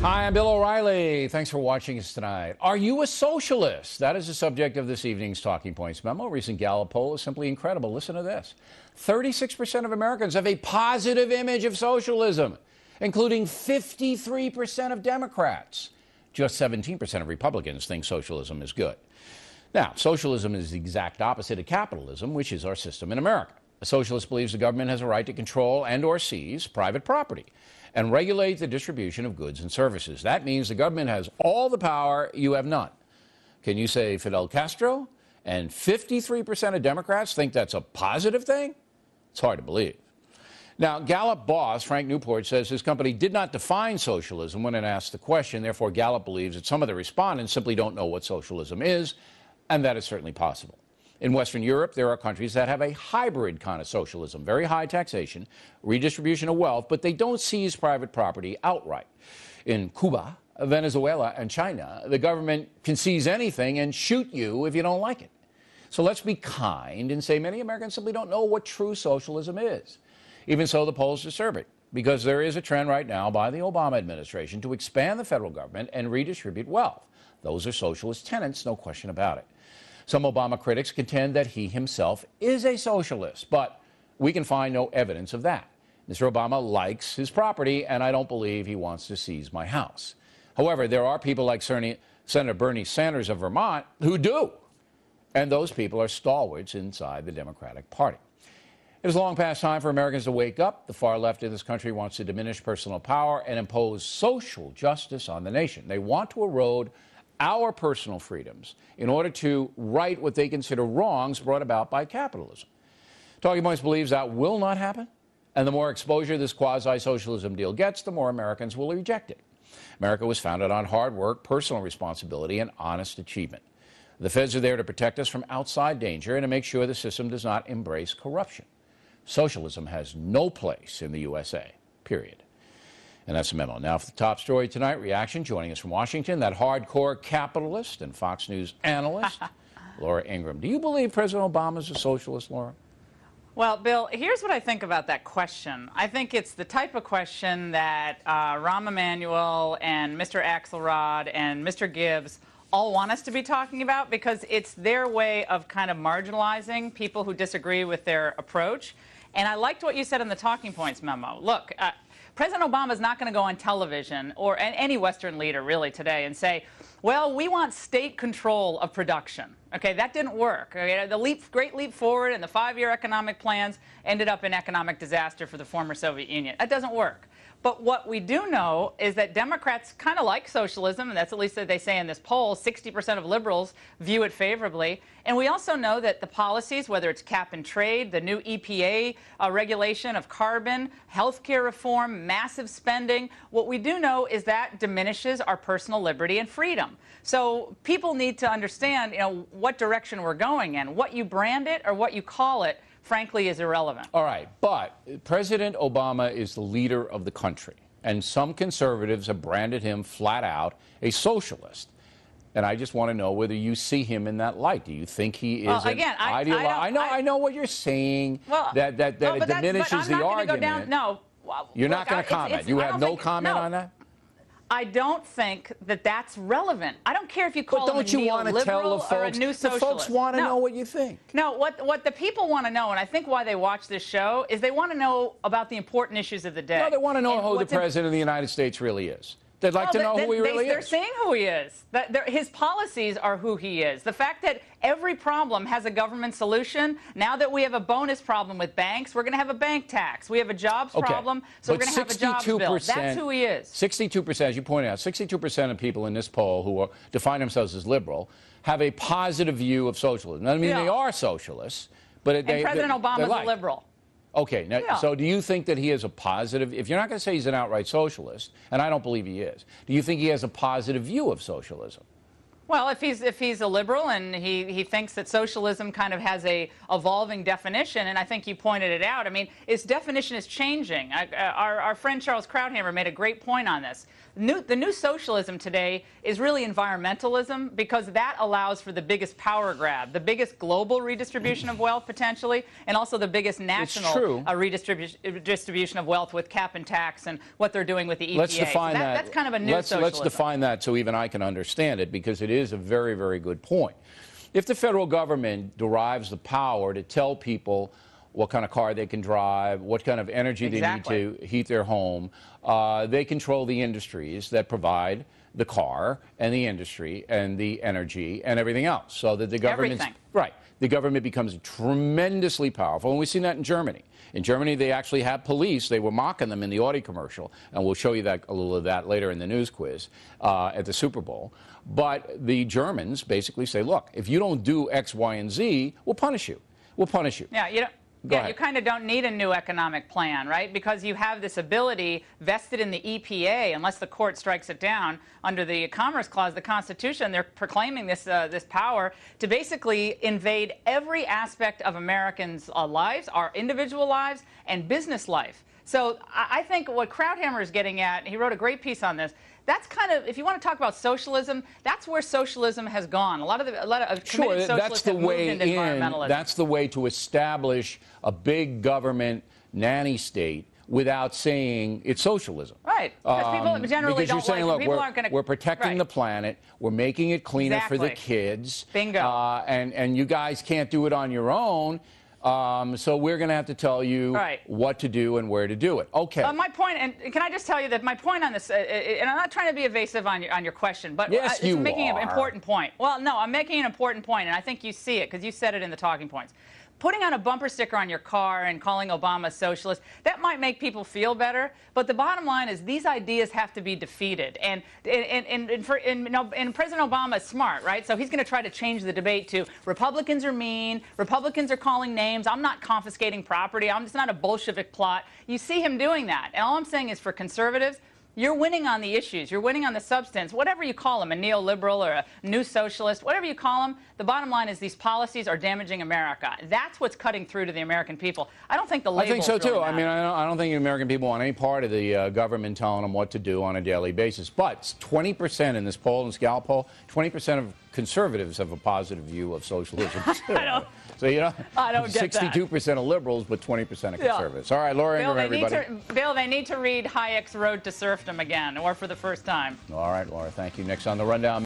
Hi, I'm Bill O'Reilly. Thanks for watching us tonight. Are you a socialist? That is the subject of this evening's Talking Points memo. A recent Gallup poll is simply incredible. Listen to this. 36% of Americans have a positive image of socialism, including 53% of Democrats. Just 17% of Republicans think socialism is good. Now, socialism is the exact opposite of capitalism, which is our system in America. A socialist believes the government has a right to control and or seize private property and regulate the distribution of goods and services. That means the government has all the power, you have none. Can you say Fidel Castro? And 53% of Democrats think that's a positive thing? It's hard to believe. Now, Gallup boss Frank Newport says his company did not define socialism when it asked the question. Therefore, Gallup believes that some of the respondents simply don't know what socialism is, and that is certainly possible. In Western Europe, there are countries that have a hybrid kind of socialism, very high taxation, redistribution of wealth, but they don't seize private property outright. In Cuba, Venezuela, and China, the government can seize anything and shoot you if you don't like it. So let's be kind and say many Americans simply don't know what true socialism is. Even so, the polls disturb it, because there is a trend right now by the Obama administration to expand the federal government and redistribute wealth. Those are socialist tenets, no question about it. Some Obama critics contend that he himself is a socialist, but we can find no evidence of that. Mr. Obama likes his property, and I don't believe he wants to seize my house. However, there are people like Senator Bernie Sanders of Vermont who do, and those people are stalwarts inside the Democratic Party. It is long past time for Americans to wake up. The far left of this country wants to diminish personal power and impose social justice on the nation. They want to erode our personal freedoms in order to right what they consider wrongs brought about by capitalism. Talking Points believes that will not happen, and the more exposure this quasi-socialism deal gets, the more Americans will reject it. America was founded on hard work, personal responsibility, and honest achievement. The feds are there to protect us from outside danger and to make sure the system does not embrace corruption. Socialism has no place in the USA, period. And that's the memo. Now for the top story tonight, reaction. Joining us from Washington, that hardcore capitalist and Fox News analyst, Laura Ingraham. Do you believe President Obama is a socialist, Laura? Well, Bill, here's what I think about that question. I think it's the type of question that Rahm Emanuel and Mr. Axelrod and Mr. Gibbs all want us to be talking about, because it's their way of kind of marginalizing people who disagree with their approach. And I liked what you said in the Talking Points memo. Look, President Obama is not going to go on television, or any Western leader really today, and say, well, we want state control of production. Okay, that didn't work. Okay, the great leap forward and the 5-year economic plans ended up in economic disaster for the former Soviet Union. That doesn't work. But what we do know is that Democrats kind of like socialism, and that's at least what they say in this poll. 60% of liberals view it favorably. And we also know that the policies, whether it's cap and trade, the new EPA regulation of carbon, health care reform, massive spending, what we do know is that diminishes our personal liberty and freedom. So people need to understand, what direction we're going in. What you brand it or what you call it, frankly, is irrelevant. All right, but President Obama is the leader of the country, and some conservatives have branded him flat out a socialist. And I just want to know whether you see him in that light. Do you think he is I know what you're saying, that it diminishes the argument. You're not going to comment. You have no comment on that? I don't think that that's relevant. I don't care if you call him a neoliberal or a new socialist. The folks want to know what you think. No, what the people want to know, and I think why they watch this show, is they want to know about the important issues of the day. No, they want to know who the President of the United States really is. They'd like to know who he really is. They're saying who he is. His policies are who he is. The fact that every problem has a government solution. Now that we have a bonus problem with banks, we're going to have a bank tax. We have a jobs problem, so we're going to have a jobs bill. That's who he is. 62%, as you pointed out, 62% of people in this poll who define themselves as liberal have a positive view of socialism. I mean, they are socialists, but President Obama's a liberal. Okay, now, so do you think that he has a positive, if you're not going to say he's an outright socialist, and I don't believe he is, do you think he has a positive view of socialism? Well, if he's a liberal and he thinks that socialism kind of has a evolving definition, and I think you pointed it out. I mean, its definition is changing. Our friend Charles Krauthammer made a great point on this. The new socialism today is really environmentalism, because that allows for the biggest power grab, the biggest global redistribution of wealth potentially, and also the biggest national redistribution of wealth with cap and tax and what they're doing with the EPA. Let's define so that's kind of a new socialism. Let's define that so even I can understand it, because it is a very, very good point. If the federal government derives the power to tell people what kind of car they can drive, what kind of energy they need to heat their home, they control the industries that provide the car and the industry and the energy and everything else, so that the government, the government becomes tremendously powerful. And we've seen that in Germany. In Germany, they actually have police. They were mocking them in the Audi commercial, and we'll show you that a little of that later in the news quiz at the Super Bowl. But the Germans basically say, look, if you don't do X, Y, and Z, we'll punish you. We'll punish you. Yeah, you kind of don't need a new economic plan, right? Because you have this ability vested in the EPA, unless the court strikes it down under the Commerce Clause of the Constitution. They're proclaiming this this power to basically invade every aspect of Americans' lives, our individual lives, and business life. So I think what Krauthammer is getting at, he wrote a great piece on this. That's kind of, if you want to talk about socialism, that's where socialism has gone. A lot of committed socialists have moved into environmentalism. That's the way to establish a big government nanny state without saying it's socialism. Right. Because people generally because you're saying, look, people aren't going to... We're protecting the planet. We're making it cleaner for the kids. Bingo. And you guys can't do it on your own. So we're going to have to tell you what to do and where to do it. Okay. My point, and can I just tell you that my point on this, and I'm not trying to be evasive on your question, but yes, I'm making an important point. Well, no, I'm making an important point, and I think you see it because you said it in the talking points. Putting on a bumper sticker on your car and calling Obama a socialist, that might make people feel better. But the bottom line is these ideas have to be defeated. And President Obama is smart, right? So he's going to try to change the debate to Republicans are mean, Republicans are calling names, I'm not confiscating property, it's not a Bolshevik plot. You see him doing that. And all I'm saying is for conservatives, you're winning on the issues. You're winning on the substance. Whatever you call them, a neoliberal or a new socialist, whatever you call them, the bottom line is these policies are damaging America. That's what's cutting through to the American people. I don't think the labels I think so, too. Really I mean, I don't think the American people want any part of the government telling them what to do on a daily basis. But 20% in this poll, in this Gallup poll, 20% of conservatives have a positive view of socialism. So, you know, I don't get 62% of liberals, but 20% of conservatives. All right, Laura Ingraham, everybody. Bill, they need to read Hayek's Road to Serfdom again, or for the first time. All right, Laura, thank you. Next on The Rundown.